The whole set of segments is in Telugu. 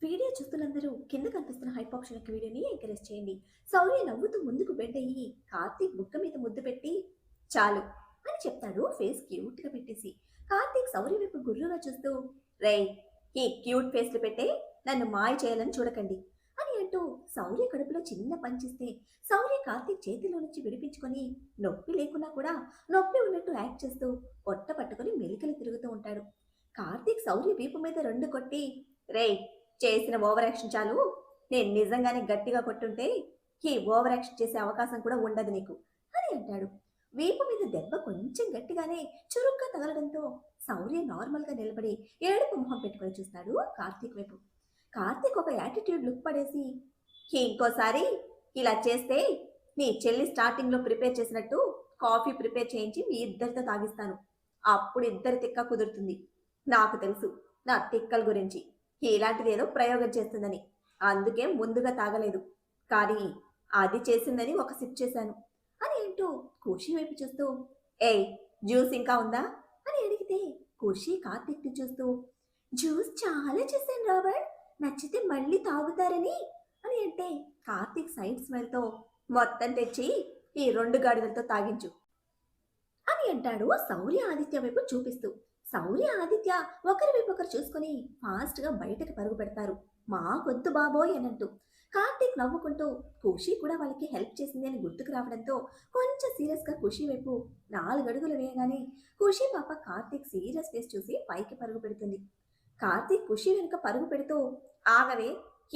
వీడియో చూస్తున్నందరూ కింద కనిపిస్తున్న హైప్ ఆప్షన్ యొక్క వీడియోని ఎంకరేజ్ చేయండి. శౌర్య నవ్వుతూ ముందుకు బెండ్ అయ్యి కార్తీక్ బుగ్గ మీద ముద్దు పెట్టి చాలు అని చెప్తాడు ఫేస్ క్యూట్ గా పెట్టేసి. కార్తీక్ శౌర్య వైపు గుర్రుగా చూస్తూ రేయ్, ఈ క్యూట్ ఫేస్లు పెట్టే నన్ను మాయ చేయాలని చూడకండి అని అంటూ శౌర్య కడుపులో చిన్న పంచిస్తే శౌర్య కార్తీక్ చేతిలో నుంచి విడిపించుకొని నొప్పి లేకున్నా కూడా నొప్పి ఉన్నట్టు యాక్ట్ చేస్తూ పొట్ట పట్టుకొని మెలికలు తిరుగుతూ ఉంటాడు. కార్తీక్ శౌర్య వీపు మీద రెండు కొట్టి రేయ్, చేసిన ఓవర్ యాక్షన్ చాలు. నేను నిజంగానే గట్టిగా కొట్టుంటే ఈ ఓవర్ యాక్షన్ చేసే అవకాశం కూడా ఉండదు నీకు అని అంటాడు. వీపు మీద దెబ్బ కొంచెం గట్టిగానే చురుగ్గా తగలడంతో శౌర్య నార్మల్ గా నిలబడి ఏడుపు మొహం పెట్టుకొని చూస్తాడు కార్తీక్ వైపు. కార్తీక్ ఒక యాటిట్యూడ్ లుక్ పడేసి ఇంకోసారి ఇలా చేస్తే నీ చెల్లి స్టార్టింగ్ లో ప్రిపేర్ చేసినట్టు కాఫీ ప్రిపేర్ చేయించి మీ ఇద్దరితో తాగిస్తాను. అప్పుడు ఇద్దరి తిక్క కుదురుతుంది. నాకు తెలుసు నా తిక్కల గురించి ఇలాంటిది ఏదో ప్రయోగం చేస్తుందని, అందుకే ముందుగా తాగలేదు. కానీ అది చేసిందని ఒక సిప్ చేశాను అని అంటూ ఖుషి వైపు చూస్తూ ఏయ్, జ్యూస్ ఇంకా ఉందా అని అడిగితే ఖుషి కార్తీక్ ని చూస్తూ జ్యూస్ చాలా చేశాను రాబర్ట్, నచ్చితే మళ్ళీ తాగుతారని అని అంటే కార్తీక్ సైడ్ స్మెల్ తో మొత్తం తెచ్చి ఈ రెండు గాడిదలతో తాగించు అని అంటాడు శౌర్య ఆదిత్య వైపు చూపిస్తూ. శౌర్య ఆదిత్య ఒకరి వైపు ఒకరు చూసుకుని ఫాస్ట్ గా బయటకు పరుగు పెడతారు. మా కొద్దు బాబోయ్ అన్నట్టు. కార్తీక్ నవ్వుకుంటూ ఖుషి కూడా వాళ్ళకి హెల్ప్ చేసింది అని గుర్తుకు రావడంతో కొంచెం సీరియస్ గా ఖుషి వైపు 4 అడుగులు వేయగానే ఖుషి పాప కార్తీక్ సీరియస్ ఫేస్ చూసి పైకి పరుగు పెడుతుంది. కార్తీక్ ఖుషి వెనుక పరుగు పెడుతూ ఆగవే,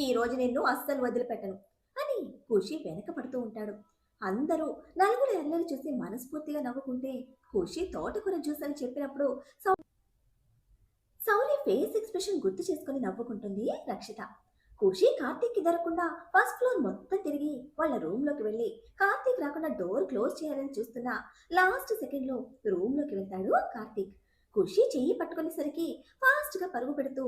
ఈ రోజు నిన్ను అస్సలు వదిలిపెట్టను అని ఖుషి వెనక పడుతూ ఉంటాడు. అందరూ నలుగురు ఎల్లలు చూసి మనస్ఫూర్తిగా నవ్వుకుంటే ఖుషి తోటకూర జ్యూస్ అని చెప్పినప్పుడు శౌర్య ఫేస్ ఎక్స్ప్రెషన్ గుర్తు చేసుకుని నవ్వుకుంటుంది రక్షిత. ఖుషి కార్తీక్ ఎదరకుండా ఫస్ట్ ఫ్లోర్ మొత్తం తిరిగి వాళ్ళ రూమ్ లోకి వెళ్ళి కార్తీక్ రాకుండా డోర్ క్లోజ్ చేయాలని చూస్తున్న లాస్ట్ సెకండ్ లో రూమ్ లోకి వెళ్తాడు కార్తీక్. ఖుషి చెయ్యి పట్టుకునేసరికి ఫాస్ట్ గా పరుగు పెడుతూ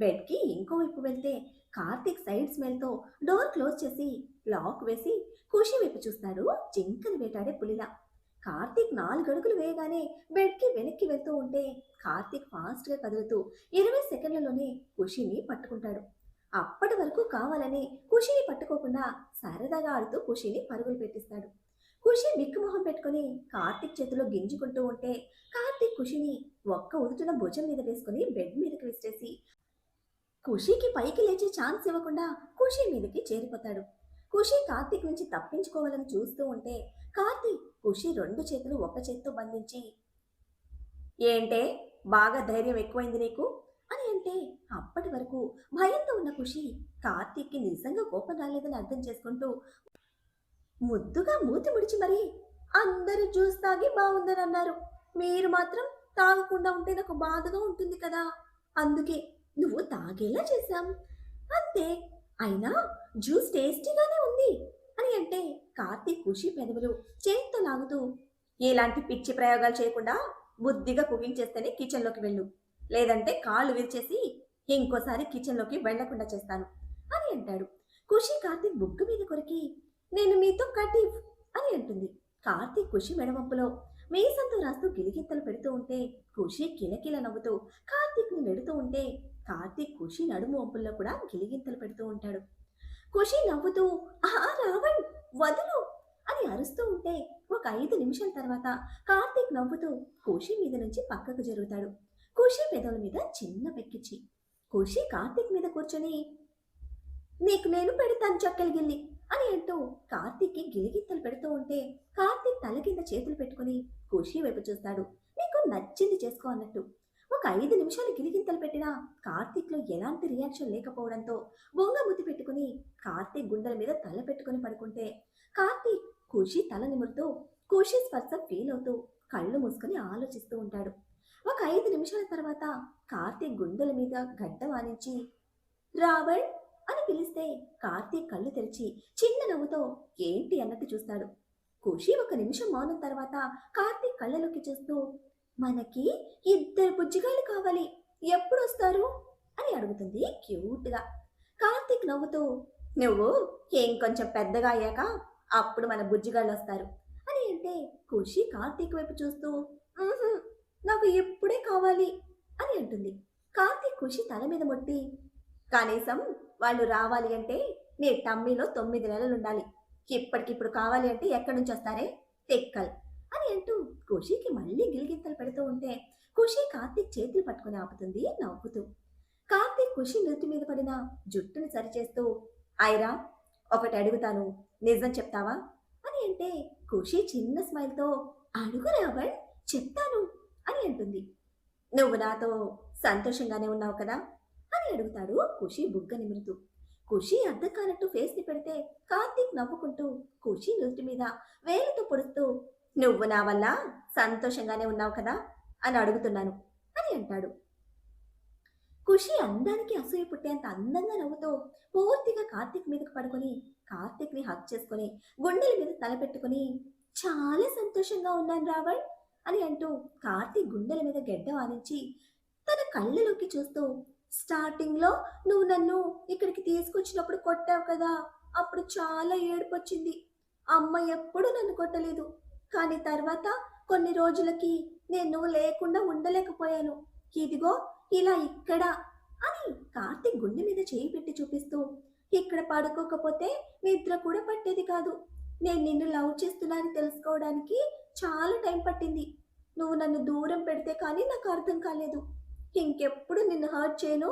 బెడ్ కి ఇంకోవైపు వెళ్తే కార్తీక్ సైడ్ స్మెల్ తో డోర్ క్లోజ్ చేసి లాక్ వేసి ఖుషి వైపు చూస్తాడు జింకని వేటాడే పులిలా. కార్తీక్ 4 అడుగులు వేయగానే బెడ్ కి వెనక్కి వెళ్తూ ఉంటే కార్తీక్ ఫాస్ట్ గా కదులుతూ 20 సెకండ్లలోనే ఖుషిని పట్టుకుంటాడు. అప్పటి వరకు కావాలని ఖుషిని పట్టుకోకుండా సరదాగా ఆడుతూ ఖుషిని పరుగులు పెట్టిస్తాడు. ఖుషి బిక్కుమొహం పెట్టుకుని కార్తీక్ చేతిలో గింజుకుంటూ ఉంటే కార్తీక్ ఖుషిని ఒక్క ఉదుటున భుజం మీద వేసుకుని బెడ్ మీదకి విసిరేసి ఖుషికి పైకి లేచే ఛాన్స్ ఇవ్వకుండా ఖుషి మీదకి చేరిపోతాడు. ఖుషి కార్తీక్ నుంచి తప్పించుకోవాలని చూస్తూ ఉంటే కార్తీక్ ఖుషి 2 చేతులు ఒక చేత్తో బంధించి ఏంటే, బాగా ధైర్యం ఎక్కువైంది నీకు అని అంటే అప్పటి వరకు భయంతో ఉన్న ఖుషి కార్తీక్కి నిజంగా కోపం రాలేదని అర్థం చేసుకుంటూ ముద్దుగా మూతి ముడిచి మరి అందరూ జ్యూస్ తాగి బాగుందని అన్నారు, మీరు మాత్రం తాగకుండా ఉంటే నాకు బాధగా ఉంటుంది కదా, అందుకే నువ్వు తాగేలా చేశాం అంతే, అయినా జ్యూస్ టేస్టీగానే ఉంది అని అంటే కార్తీక్ ఖుషి పెదవులు చేత్తో లాగుతూ ఎలాంటి పిచ్చి ప్రయోగాలు చేయకుండా బుద్ధిగా కుకింగ్ చేస్తేనే కిచెన్లోకి వెళ్ళు, లేదంటే కాళ్ళు విరిచేసి ఇంకోసారి కిచెన్లోకి వెళ్లకుండా చేస్తాను అని అంటాడు. ఖుషి కార్తీక్ బుగ్గ మీద కొరికి నేను మీతో కటీఫ్ అని అంటుంది. కార్తీక్ ఖుషి మెడవంపులో మీసంతో రాస్తూ గిలిగింతలు పెడుతూ ఉంటే ఖుషి కిలకిల నవ్వుతూ కార్తీక్ ని నెడుతూ ఉంటే కార్తీక్ ఖుషి నడుము వంపుల్లో కూడా గిలిగింతలు పెడుతూ ఉంటాడు. ఖుషి నవ్వుతూ రావణ్ వదులు అని అరుస్తూ ఉంటే ఒక 5 నిమిషాల తర్వాత కార్తీక్ నవ్వుతూ ఖుషి మీద నుంచి పక్కకు జరుగుతాడు. ఖుషి పెదవుల మీద చిన్న పెక్కిచ్చి ఖుషి కార్తీక్ మీద కూర్చొని నీకు నేను పెడతాను చక్కలు గిల్లి అని అంటూ కార్తీక్కి గిలిగిత్తలు పెడుతూ ఉంటే కార్తీక్ తల కింద చేతులు పెట్టుకుని ఖుషి వైపు చూస్తాడు, నీకు నచ్చింది చేసుకో అన్నట్టు. ఒక 5 నిమిషాలు గిలిగింతలు పెట్టినా కార్తీక్ లో ఎలాంటి రియాక్షన్ లేకపోవడంతో బొంగ ముద్దు పెట్టుకుని కార్తీక్ గుండెల మీద తల పెట్టుకుని పడుకుంటే కార్తీక్ ఖుషి తల నిమురుతూ ఖుషి స్పర్శ ఫీల్ అవుతూ కళ్ళు మూసుకుని ఆలోచిస్తూ ఉంటాడు. ఒక 5 నిమిషాల తర్వాత కార్తీక్ గుండెల మీద గడ్డ వానించి రావణ్ అని పిలిస్తే కార్తీక్ కళ్ళు తెరిచి చిన్న నవ్వుతో ఏంటి అన్నట్టు చూస్తాడు. ఖుషి 1 నిమిషం మౌనం తర్వాత కార్తీక్ కళ్ళలోకి చూస్తూ మనకి 2 బుజ్జిగాళ్ళు కావాలి, ఎప్పుడు వస్తారు అని అడుగుతుంది క్యూట్ గా. కార్తీక్ నవ్వుతూ నువ్వు కొంచెం పెద్దగా అయ్యాక అప్పుడు మన బుజ్జిగాళ్ళు వస్తారు అని అంటే ఖుషి కార్తీక్ వైపు చూస్తూ నాకు ఇప్పుడే కావాలి అని అంటుంది. కార్తీక్ ఖుషి తల మీద మొట్టి కనీసం వాళ్ళు రావాలి అంటే నీ టమ్మీలో 9 నెలలుండాలి. ఇప్పటికిప్పుడు కావాలి అంటే ఎక్కడి నుంచొస్తారే? తిక్కలు. అని అంటూ ఖుషీకి మళ్ళీ గిలిగింతలు పెడుతూ ఉంటే, ఖుషి కార్తీక్ చేతులు పట్టుకొని ఆపుతుంది నవ్వుతూ. కార్తీక్ ఖుషి నుదుటి మీద పడిన జుట్టుని సరిచేస్తూ, "ఐరా, ఒకటి అడుగుతాను. నిజం చెప్తావా?" అని అంటే, ఖుషి చిన్న స్మైల్‌తో, "అడుగు రాబర్ట్, చెప్తాను" అని అంటుంది. "నువ్వు నాతో సంతోషంగానే ఉన్నావు కదా?" అని అడుగుతాడు ఖుషి బుగ్గ నిమురుతూ. ఖుషి అర్థం కానట్టు ఫేస్‌ని పెడితే కార్తీక్ నవ్వుకుంటూ ఖుషి నుదుటి మీద వేలితో పొడుస్తూ, "నువ్వు నా వల్ల సంతోషంగానే ఉన్నావు కదా అని అడుగుతున్నాను" అని అంటాడు. ఖుషి అందానికి అసూయ పుట్టేంత అందంగా నవ్వుతూ పూర్తిగా కార్తీక్ మీదకి పడుకొని కార్తీక్‌ని హగ్ చేసుకొని గుండెల మీద తలపెట్టుకొని, "చాలా సంతోషంగా ఉన్నాను రాబర్ట్" అని అంటూ కార్తీక్ గుండెల మీద గెడ్డ వాలించి తన కళ్ళలోకి చూస్తూ, "స్టార్టింగ్‌లో నువ్వు నన్ను ఇక్కడికి తీసుకొచ్చినప్పుడు కొట్టావు కదా! అప్పుడు చాలా ఏడుపొచ్చింది. అమ్మ ఎప్పుడూ నన్ను కొట్టలేదు. కానీ తర్వాత కొన్ని రోజులకి నేను లేకుండా ఉండలేకపోయాను. ఇదిగో ఇలా ఇక్కడ" అని కార్తీక్ గుండె మీద చేయి పెట్టి చూపిస్తూ, "ఇక్కడ పడుకోకపోతే నిద్ర కూడా పట్టేది కాదు. నేను నిన్ను లవ్ చేస్తున్నానని తెలుసుకోవడానికి చాలా టైం పట్టింది. నువ్వు నన్ను దూరం పెడితే కానీ నాకు అర్థం కాలేదు. ఇంకెప్పుడు నిన్ను హర్ట్ చేయను.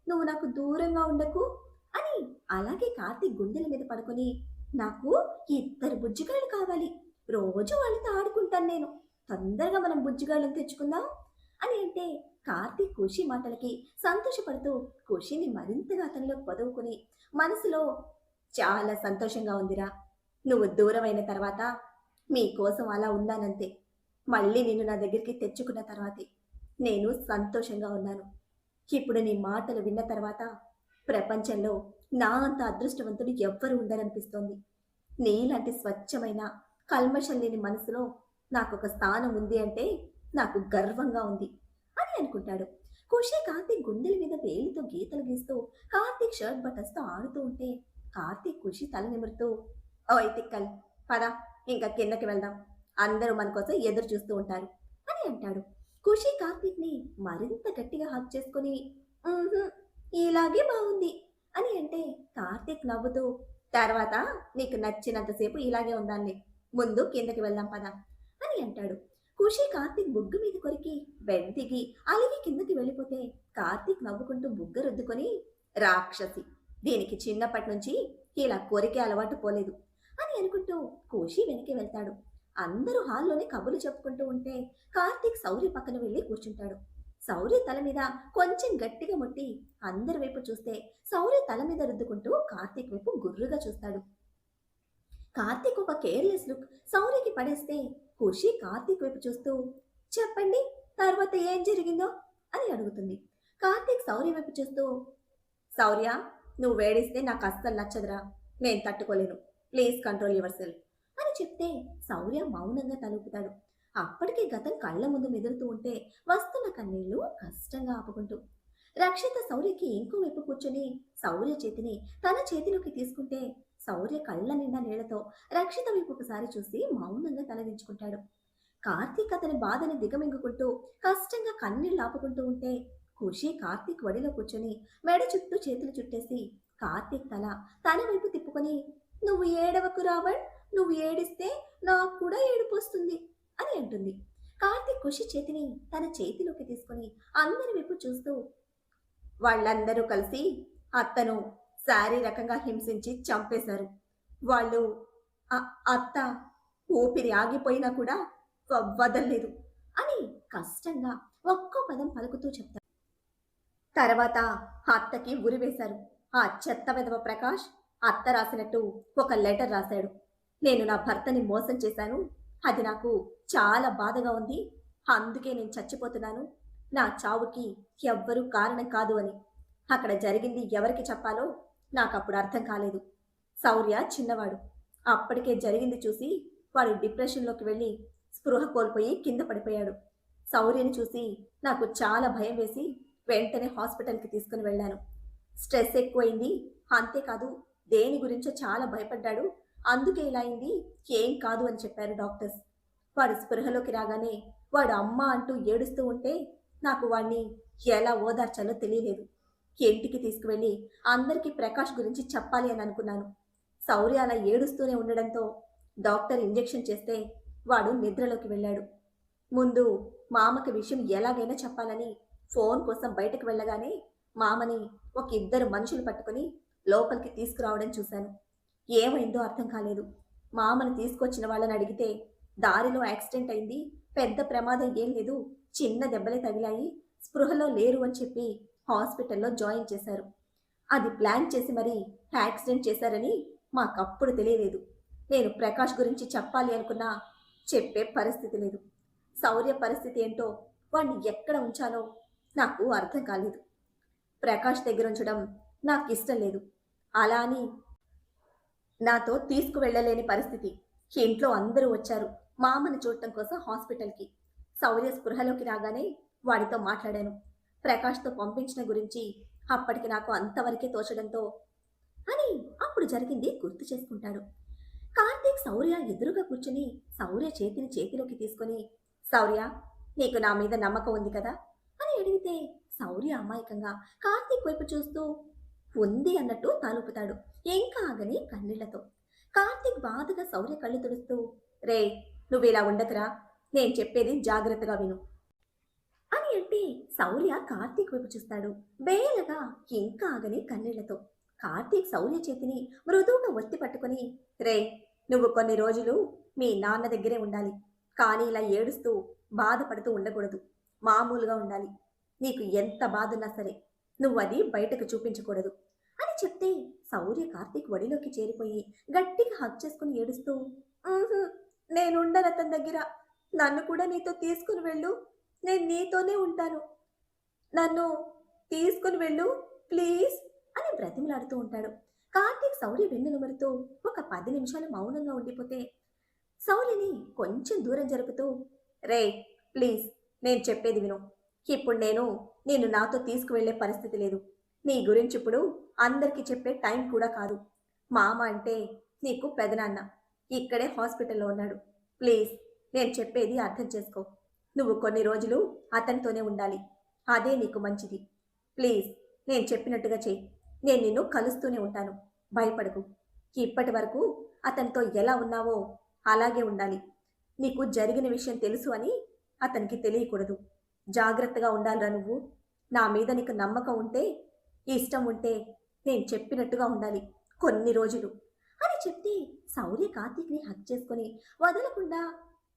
నువ్వు నాకు దూరంగా ఉండకు" అని అలాగే కార్తీక్ గుండెల మీద పడుకొని, "నాకు ఇద్దరు బుజ్జిగాళ్ళు కావాలి. రోజు వాళ్ళతో ఆడుకుంటాను నేను. తొందరగా మనం బుజ్జిగాళ్ళని తెచ్చుకుందాం" అని అంటే కార్తీక్ ఖుషి మాటలకి సంతోషపడుతూ ఖుషిని మరింతగా అతనిలో పొదువుకుని మనసులో, "చాలా సంతోషంగా ఉందిరా. నువ్వు దూరమైన తర్వాత మీకోసం అలా ఉన్నానంతే. మళ్ళీ నిన్ను నా దగ్గరికి తెచ్చుకున్న తర్వాతే నేను సంతోషంగా ఉన్నాను. ఇప్పుడు నీ మాటలు విన్న తర్వాత ప్రపంచంలో నా అంత అదృష్టవంతుడు ఎవ్వరు ఉండరనిపిస్తోంది. నీలాంటి స్వచ్ఛమైన కల్మషం లేని మనసులో నాకొక స్థానం ఉంది అంటే నాకు గర్వంగా ఉంది" అని అనుకుంటాడు. ఖుషి కార్తీక్ గుండెల మీద వేలితో గీతలు గీస్తూ కార్తీక్ షర్ట్ బటన్స్‌తో ఆడుతూ ఉంటే కార్తీక్ ఖుషి తల నిమురుతూ, "ఓయ్ తిక్కల్, పద, ఇంకా కిందకి వెళ్దాం. అందరూ మన కోసం ఎదురు చూస్తూ ఉంటారు" అని అంటాడు. ఖుషి కార్తీక్‌ని మరింత గట్టిగా హగ్ చేసుకొని, "ఊహూ, ఇలాగే బావుంది" అని అంటే కార్తీక్ నవ్వుతూ, "తర్వాత నీకు నచ్చినంత సేపు ఇలాగే ఉందాంలే. ముందు కిందకి వెళ్దాం పద" అని అంటాడు. ఖుషి కార్తీక్ బుగ్గ మీద కొరికి బెడ్ దిగి అలిగి కిందకి వెళ్ళిపోతే కార్తీక్ నవ్వుకుంటూ బుగ్గ రుద్దుకొని, "రాక్షసి, దీనికి చిన్నప్పటి నుంచి ఇలా కొరికే అలవాటు పోలేదు" అని అనుకుంటూ ఖుషి వెనక్కి వెళ్తాడు. అందరూ హాల్లోనే కబుర్లు చెప్పుకుంటూ ఉంటే కార్తీక్ శౌర్య పక్కన వెళ్ళి కూర్చుంటాడు. శౌర్య తల మీద కొంచెం గట్టిగా ముట్టి అందరి వైపు చూస్తే శౌర్య తల మీద రుద్దుకుంటూ కార్తీక్ వైపు గుర్రుగా చూస్తాడు. కార్తీక్ ఒక కేర్‌లెస్ లుక్ శౌర్యకి పడేస్తే ఖుషి కార్తీక్ వైపు చూస్తూ, "చెప్పండి, తర్వాత ఏం జరిగిందో" అని అడుగుతుంది. కార్తీక్ శౌర్య వైపు చూస్తూ, "శౌర్య, నువ్వు వేడిస్తే నాకు అస్సలు నచ్చదురా. నేను తట్టుకోలేను. ప్లీజ్ కంట్రోల్ యువర్ సెల్ఫ్" అని చెప్తే శౌర్య మౌనంగా తలూపుతాడు. అప్పటికే గతం కళ్ళ ముందు మెదులుతూ ఉంటే వస్తున్న కన్నీళ్లు కష్టంగా ఆపుకుంటూ రక్షిత శౌర్యకి ఇంకో వైపు కూర్చొని శౌర్య చేతిని తన చేతిలోకి తీసుకుంటే శౌర్య కళ్ళ నిండా నీళ్లతో రక్షిత వైపు ఒకసారి చూసి మౌనంగా తలదించుకుంటాడు. కార్తీక్ అతని బాధని దిగమింగుకుంటూ కష్టంగా కన్నీళ్లు ఆపుకుంటూ ఉంటే ఖుషి కార్తీక్ వడిలో కూర్చొని మెడ చుట్టూ చేతులు చుట్టేసి కార్తీక్ తన వైపు తిప్పుకొని, "నువ్వు ఏడవకు రాబర్ట్, నువ్వు ఏడిస్తే నాకు కూడా ఏడుపొస్తుంది" అని అంటుంది. కార్తీక్ ఖుషి చేతిని తన చేతిలోకి తీసుకొని అందరి వైపు చూస్తూ, "వాళ్ళందరూ కలిసి అత్తను శారీరకంగా హింసించి చంపేశారు. వాళ్ళు అత్త ఊపిరి ఆగిపోయినా కూడా వదల్లేదు" అని కష్టంగా ఒక్కో పదం పలుకుతూ చెప్తారు. తర్వాత అత్తకి ఉరివేశారు. ఆ చెత్త వెధవ ప్రకాష్ అత్త రాసినట్టు ఒక లెటర్ రాశాడు. "నేను నా భర్తని మోసం చేశాను. అది నాకు చాలా బాధగా ఉంది. అందుకే నేను చచ్చిపోతున్నాను. నా చావుకి ఎవ్వరూ కారణం కాదు" అని. అక్కడ జరిగింది ఎవరికి చెప్పాలో నాకప్పుడు అర్థం కాలేదు. శౌర్య చిన్నవాడు. అప్పటికే జరిగింది చూసి వాడు డిప్రెషన్‌లోకి వెళ్ళి స్పృహ కోల్పోయి కింద పడిపోయాడు. శౌర్యని చూసి నాకు చాలా భయం వేసి వెంటనే హాస్పిటల్‌కి తీసుకొని వెళ్ళాను. స్ట్రెస్ ఎక్కువైంది. అంతేకాదు దేని గురించో చాలా భయపడ్డాడు. అందుకే ఇలా అయింది. ఏం కాదు అని చెప్పారు డాక్టర్స్. వాడు స్పృహలోకి రాగానే వాడు అమ్మ అంటూ ఏడుస్తూ ఉంటే నాకు వాడిని ఎలా ఓదార్చాలో తెలియలేదు. ఇంటికి తీసుకువెళ్ళి అందరికీ ప్రకాష్ గురించి చెప్పాలి అని అనుకున్నాను. శౌర్య అలా ఏడుస్తూనే ఉండడంతో డాక్టర్ ఇంజెక్షన్ చేస్తే వాడు నిద్రలోకి వెళ్ళాడు. ముందు మామకి విషయం ఎలాగైనా చెప్పాలని ఫోన్ కోసం బయటకు వెళ్ళగానే మామని ఒక ఇద్దరు మనుషులు పట్టుకుని లోపలికి తీసుకురావడం చూశాను. ఏమైందో అర్థం కాలేదు. మామని తీసుకొచ్చిన వాళ్ళని అడిగితే దారిలో యాక్సిడెంట్ అయింది, పెద్ద ప్రమాదం ఏం లేదు, చిన్న దెబ్బలే తగిలాయి, స్పృహలో లేరు అని చెప్పి హాస్పిటల్లో జాయిన్ చేశారు. అది ప్లాన్ చేసి మరీ యాక్సిడెంట్ చేశారని మాకప్పుడు తెలియలేదు. నేను ప్రకాష్ గురించి చెప్పాలి అనుకున్నా చెప్పే పరిస్థితి లేదు. శౌర్య పరిస్థితి ఏంటో వాణ్ణి ఎక్కడ ఉంచాలో నాకు అర్థం కాలేదు. ప్రకాష్ దగ్గర ఉంచడం నాకు ఇష్టం లేదు. అలా అని నాతో తీసుకువెళ్ళలేని పరిస్థితి. ఇంట్లో అందరూ వచ్చారు మామని చూడటం కోసం హాస్పిటల్కి. శౌర్య స్పృహలోకి రాగానే వాడితో మాట్లాడాను. ప్రకాష్తో పంపించిన గురించి అప్పటికి నాకు అంతవరకే తోచడంతో అని అప్పుడు జరిగింది గుర్తు చేసుకుంటాడు. కార్తీక్ శౌర్య ఎదురుగా కూర్చుని శౌర్య చేతిని చేతిలోకి తీసుకొని, శౌర్య, నీకు నా మీద నమ్మకం ఉంది కదా అని అడిగితే శౌర్య అమాయకంగా కార్తీక్ వైపు చూస్తూ ఉంది అన్నట్టు తలుపుతాడు, ఇంకా ఆగని కన్నీళ్లతో. కార్తీక్ బాధగా శౌర్య కళ్ళు తుడుస్తూ, రే, నువ్వు ఇలా ఉండకురా, నేను చెప్పేది జాగ్రత్తగా విను అని అంటే శౌర్య కార్తీక్ వైపు చూస్తాడు బేలగా, ఇంకా ఆగని కన్నీళ్లతో. కార్తీక్ శౌర్య చేతిని మృదువుగా ఒత్తి పట్టుకుని, రే, నువ్వు కొన్ని రోజులు మీ నాన్న దగ్గరే ఉండాలి, కానీ ఇలా ఏడుస్తూ బాధపడుతూ ఉండకూడదు, మామూలుగా ఉండాలి. నీకు ఎంత బాధున్నా సరే నువ్వు అది బయటకు చూపించకూడదు అని చెప్తే శౌర్య కార్తీక్ ఒడిలోకి చేరిపోయి గట్టిగా హగ్ చేసుకుని ఏడుస్తూ, నేనుండను అతని దగ్గర, నన్ను కూడా నీతో తీసుకుని వెళ్ళు, నేను నీతోనే ఉంటాను, నన్ను తీసుకుని వెళ్ళు ప్లీజ్ అని బ్రతిమలాడుతూ ఉంటాడు. కార్తీక్ శౌర్య వెన్ను నిమురుతూ ఒక 10 నిమిషాలు మౌనంగా ఉండిపోతే శౌర్యని కొంచెం దూరం జరుపుతూ, రే, ప్లీజ్, నేను చెప్పేది విను. ఇప్పుడు నిన్ను నాతో తీసుకువెళ్లే పరిస్థితి లేదు. నీ గురించి ఇప్పుడు అందరికీ చెప్పే టైం కూడా కాదు. మామ అంటే నీకు పెదనాన్న, ఇక్కడే హాస్పిటల్లో ఉన్నాడు. ప్లీజ్, నేను చెప్పేది అర్థం చేసుకో. నువ్వు కొన్ని రోజులు అతనితోనే ఉండాలి, అదే నీకు మంచిది. ప్లీజ్, నేను చెప్పినట్టుగా చెయ్యి. నేను నిన్ను కలుస్తూనే ఉంటాను, భయపడకు. ఇప్పటి వరకు అతనితో ఎలా ఉన్నావో అలాగే ఉండాలి. నీకు జరిగిన విషయం తెలుసు అని అతనికి తెలియకూడదు. జాగ్రత్తగా ఉండాలిరా నువ్వు. నా మీద నీకు నమ్మకం ఉంటే, ఇష్టం ఉంటే నేను చెప్పినట్టుగా ఉండాలి కొన్ని రోజులు అని చెప్తే శౌర్య కార్తీక్ని హక్ చేసుకొని వదలకుండా,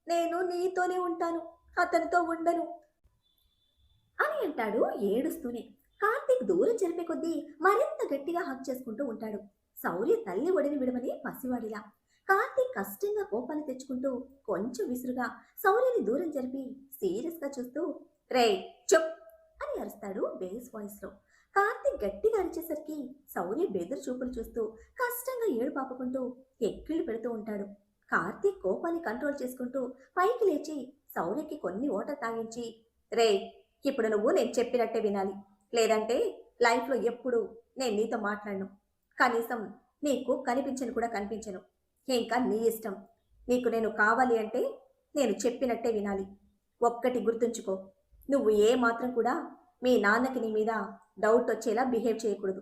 నేను నీతోనే ఉంటాను, అతనితో ఉండను అని అంటాడు ఏడుస్తూనే. కార్తీక్ దూరం జరిపే కొద్దీ మరింత గట్టిగా హక్ చేసుకుంటూ ఉంటాడు. శౌర్య తల్లి ఒడిని విడమని పసివాడిలా. కార్తీక్ కష్టంగా కోపాన్ని తెచ్చుకుంటూ కొంచెం విసురుగా శౌర్యని దూరం జరిపి సీరియస్ గా చూస్తూ, రే, చుప్ అని అరుస్తాడు బేస్ వాయిస్ లో. కార్తీక్ గట్టిగా అరిచేసరికి శౌర్య బెదురు చూపులు చూస్తూ కష్టంగా ఏడు పాపుకుంటూ ఎక్కిళ్ళు పెడుతూ ఉంటాడు. కార్తీక్ కోపాన్ని కంట్రోల్ చేసుకుంటూ పైకి లేచి శౌర్యకి కొన్ని ఓటర్ తాగించి, రే, ఇప్పుడు నువ్వు నేను చెప్పినట్టే వినాలి, లేదంటే లైఫ్లో ఎప్పుడు నేను నీతో మాట్లాడను, కనీసం నీకు కనిపించను కూడా కనిపించను. ఇంకా నీ ఇష్టం. నీకు నేను కావాలి అంటే నేను చెప్పినట్టే వినాలి. ఒక్కటి గుర్తుంచుకో, నువ్వు ఏ మాత్రం కూడా మీ నాన్నకి నీ మీద డౌట్ వచ్చేలా బిహేవ్ చేయకూడదు.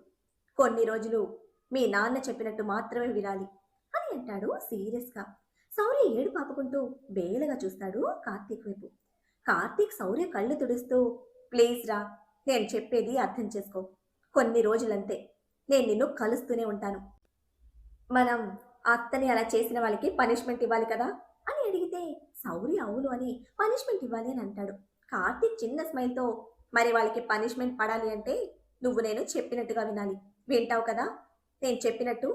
కొన్ని రోజులు మీ నాన్న చెప్పినట్టు మాత్రమే వినాలి అని అంటాడు సీరియస్గా. శౌర్య ఏడు పాపుకుంటూ బేలగా చూస్తాడు కార్తీక్ వైపు. కార్తీక్ శౌర్య కళ్ళు తుడుస్తూ, ప్లీజ్ రా, నేను చెప్పేది అర్థం చేసుకో. కొన్ని రోజులంతే, నేను నిన్ను కలుస్తూనే ఉంటాను. మనం అత్తని అలా చేసిన వాళ్ళకి పనిష్మెంట్ ఇవ్వాలి కదా అని అడిగితే శౌర్య అవును అని పనిష్మెంట్ ఇవ్వాలి అని అంటాడు. కార్తీక్ చిన్న స్మైల్తో, మరి వాళ్ళకి పనిష్మెంట్ పడాలి అంటే నువ్వు నేను చెప్పినట్టుగా వినాలి, వింటావు కదా నేను చెప్పినట్టు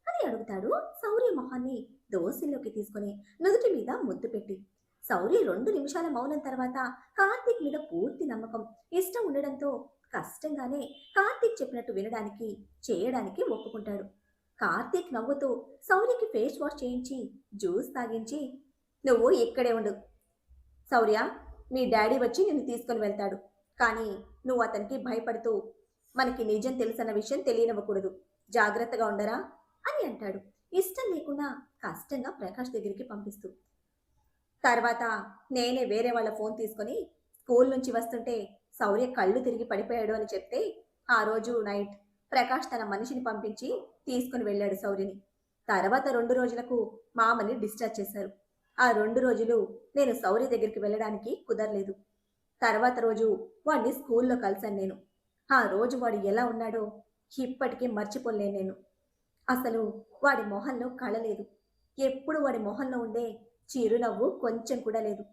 అని అడుగుతాడు. శౌర్య మొహాన్ని దోసిల్లోకి తీసుకుని నుదుటి మీద ముద్దు పెట్టి. శౌర్య 2 నిమిషాల మౌనం తర్వాత కార్తీక్ మీద పూర్తి నమ్మకం, ఇష్టం ఉండడంతో కష్టంగానే కార్తీక్ చెప్పినట్టు వినడానికి చేయడానికి ఒప్పుకుంటాడు. కార్తీక్ నవ్వుతూ శౌర్యకి ఫేస్ వాష్ చేయించి జ్యూస్ తాగించి, నువ్వు ఇక్కడే ఉండు శౌర్య, మీ డాడీ వచ్చి నిన్ను తీసుకొని వెళ్తాడు, కానీ నువ్వు అతనికి భయపడుతూ మనకి నిజం తెలుసన్న విషయం తెలియనివ్వకూడదు, జాగ్రత్తగా ఉండరా అని అంటాడు. ఇష్టం లేకుండా కష్టంగా ప్రకాష్ దగ్గరికి పంపిస్తూ. తర్వాత నేనే వేరే వాళ్ళ ఫోన్ తీసుకొని స్కూల్ నుంచి వస్తుంటే శౌర్య కళ్ళు తిరిగి పడిపోయాడు అని చెప్తే ఆ రోజు నైట్ ప్రకాష్ తన మనిషిని పంపించి తీసుకుని వెళ్ళాడు శౌర్యని. తర్వాత 2 రోజులకు మామని డిశ్చార్జ్ చేశారు. ఆ 2 రోజులు నేను శౌర్య దగ్గరికి వెళ్ళడానికి కుదరలేదు. తర్వాత రోజు వాడిని స్కూల్లో కలిశాను నేను. ఆ రోజు వాడు ఎలా ఉన్నాడో ఇప్పటికీ మర్చిపోలేను నేను. అసలు వాడి మొహంలో కళ లేదు. ఎప్పుడు వాడి మొహంలో ఉండే చిరునవ్వు కొంచెం కూడా లేదు.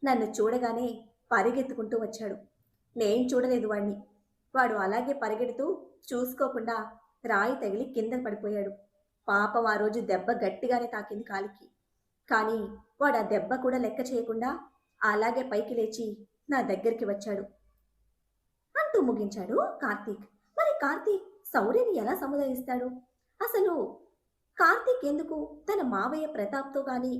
నన్ను చూడగానే పరిగెత్తుకుంటూ వచ్చాడు. నేను చూడలేదు వాడిని. వాడు అలాగే పరిగెడుతూ చూసుకోకుండా రాయి తగిలి కింద పడిపోయాడు. పాపం ఆ రోజు దెబ్బ గట్టిగానే తాకింది కాలికి. కానీ వాడు ఆ దెబ్బ కూడా లెక్క చేయకుండా అలాగే పైకి లేచి నా దగ్గరికి వచ్చాడు అంటూ ముగించాడు కార్తీక్. మరి కార్తీక్ శౌర్యని ఎలా సముదాయిస్తాడు? అసలు కార్తీక్ ఎందుకు తన మావయ్య ప్రతాప్తో కానీ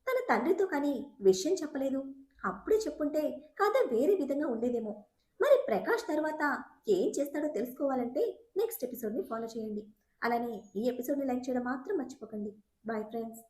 తన తండ్రితో కానీ విషయం చెప్పలేదు? అప్పుడే చెప్పుంటే కథ వేరే విధంగా ఉండేదేమో. మరి ప్రకాష్ తర్వాత ఏం చేస్తాడో తెలుసుకోవాలంటే నెక్స్ట్ ఎపిసోడ్ని ఫాలో చేయండి. అలానే ఈ ఎపిసోడ్ని లైక్ చేయడం మాత్రం మర్చిపోకండి. Boy friends.